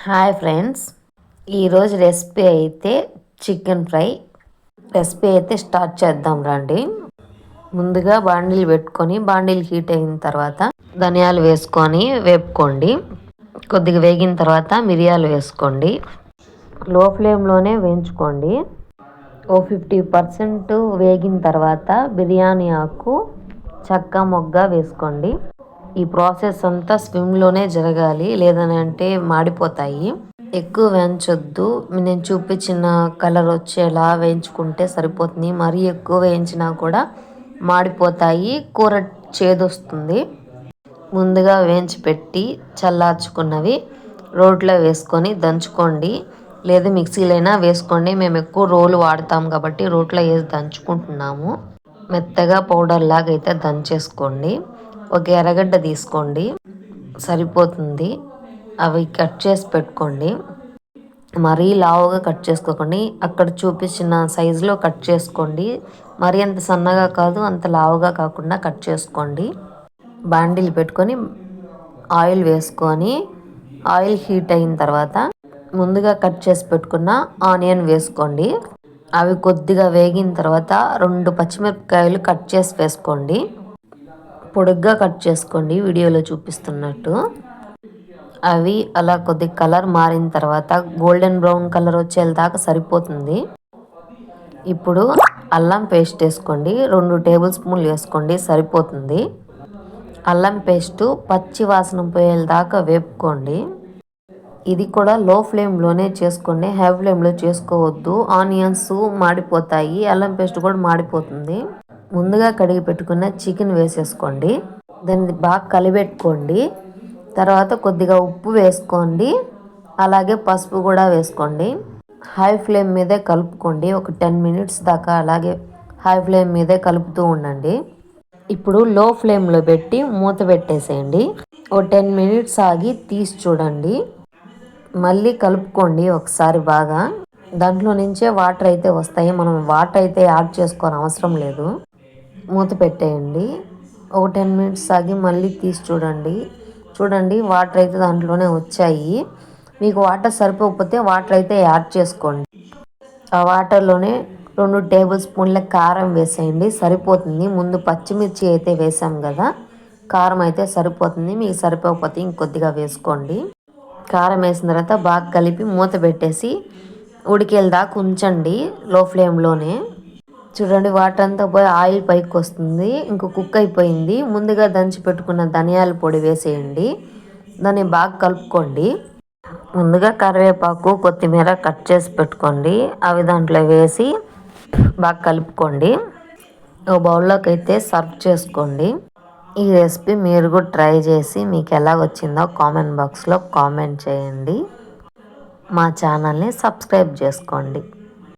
Hi friends, ఈరోజు recipe అయితే chicken fry recipe అయితే స్టార్ట్ చేద్దాం రండి. ముందుగా బాండీలు పెట్టుకొని బాండీలు హీట్ అయిన తర్వాత ధనియాలు వేసుకొని వేపుకోండి. కొద్దిగా వేగిన తర్వాత మిరియాలు వేసుకోండి. లో ఫ్లేమ్లోనే వేయించుకోండి. ఓ 50% వేగిన తర్వాత బిర్యానీ ఆకు, చెక్క, మొగ్గ వేసుకోండి. ఈ ప్రాసెస్ అంతా స్విమ్లోనే జరగాలి, లేదనంటే మాడిపోతాయి. ఎక్కువ వేయించొద్దు. నేను చూపించిన కలర్ వచ్చేలా వేయించుకుంటే సరిపోతుంది. మరీ ఎక్కువ వేయించినా కూడా మాడిపోతాయి, కూర చేదొస్తుంది. ముందుగా వేయించి పెట్టి చల్లార్చుకున్నవి రోట్లో వేసుకొని దంచుకోండి, లేదా మిక్సీలైనా వేసుకోండి. మేము ఎక్కువ రోలు వాడతాం కాబట్టి రోట్లో వేసి దంచుకుంటున్నాము. మెత్తగా పౌడర్ లాగా అయితే దంచేసుకోండి. ఒక ఎర్రగడ్డ తీసుకోండి, సరిపోతుంది. అవి కట్ చేసి పెట్టుకోండి. మరీ లావుగా కట్ చేసుకోకండి, అక్కడ చూపించిన సైజులో కట్ చేసుకోండి. మరీ అంత సన్నగా కాదు, అంత లావుగా కాకుండా కట్ చేసుకోండి. బాండీలు పెట్టుకొని ఆయిల్ వేసుకొని ఆయిల్ హీట్ అయిన తర్వాత ముందుగా కట్ చేసి పెట్టుకున్న ఆనియన్ వేసుకోండి. అవి కొద్దిగా వేగిన తర్వాత 2 పచ్చిమిరపకాయలు కట్ చేసి వేసుకోండి. పొడుగ్గా కట్ చేసుకోండి వీడియోలో చూపిస్తున్నట్టు. అవి అలా కొద్ది కలర్ మారిన తర్వాత గోల్డెన్ బ్రౌన్ కలర్ వచ్చేదాకా సరిపోతుంది. ఇప్పుడు అల్లం పేస్ట్ వేసుకోండి. 2 టేబుల్ స్పూన్లు వేసుకోండి, సరిపోతుంది. అల్లం పేస్టు పచ్చి వాసన పోయేదాకా వేపుకోండి. ఇది కూడా లో ఫ్లేమ్లోనే చేసుకోండి, హై ఫ్లేమ్లో చేసుకోవద్దు. ఆనియన్స్ మాడిపోతాయి, అల్లం పేస్ట్ కూడా మాడిపోతుంది. ముందుగా కడిగి పెట్టుకున్న చికెన్ వేసేసుకోండి. దాన్ని బాగా కలిపెట్టుకోండి. తర్వాత కొద్దిగా ఉప్పు వేసుకోండి, అలాగే పసుపు కూడా వేసుకోండి. హై ఫ్లేమ్ మీదే కలుపుకోండి. ఒక 10 మినిట్స్ దాకా అలాగే హై ఫ్లేమ్ మీదే కలుపుతూ ఉండండి. ఇప్పుడు లో ఫ్లేమ్లో పెట్టి మూత పెట్టేసేయండి. ఓ 10 మినిట్స్ ఆగి తీసి చూడండి. మళ్ళీ కలుపుకోండి ఒకసారి బాగా. దాంట్లో నుంచే వాటర్ అయితే వస్తాయి, మనం వాటర్ అయితే యాడ్ చేసుకోని అవసరం లేదు. మూత పెట్టేయండి. ఒక 10 మినిట్స్ ఆగి మళ్ళీ తీసి చూడండి వాటర్ అయితే దాంట్లోనే వచ్చాయి. మీకు వాటర్ సరిపోకపోతే వాటర్ అయితే యాడ్ చేసుకోండి. ఆ వాటర్లోనే 2 టేబుల్ స్పూన్ల కారం వేసేయండి, సరిపోతుంది. ముందు పచ్చిమిర్చి అయితే వేసాం కదా, కారం అయితే సరిపోతుంది. మీకు సరిపోకపోతే ఇంకొద్దిగా వేసుకోండి. కారం వేసిన తర్వాత బాగా కలిపి మూత పెట్టేసి ఉడికేదాకా ఉంచండి లో ఫ్లేమ్లోనే. చూడండి వాటర్ అంతా పోయి ఆయిల్ పైకి వస్తుంది, ఇంకో కుక్ అయిపోయింది. ముందుగా దంచి పెట్టుకున్న ధనియాల పొడి వేసేయండి. దాన్ని బాగా కలుపుకోండి. ముందుగా కరివేపాకు, కొత్తిమీర కట్ చేసి పెట్టుకోండి. అవి దాంట్లో వేసి బాగా కలుపుకోండి. ఒక బౌల్లోకి అయితే సర్వ్ చేసుకోండి. ఈ రెసిపీ మీరు కూడా ట్రై చేసి మీకు ఎలా వచ్చిందో కామెంట్ బాక్స్లో కామెంట్ చేయండి. మా ఛానల్ని సబ్స్క్రైబ్ చేసుకోండి.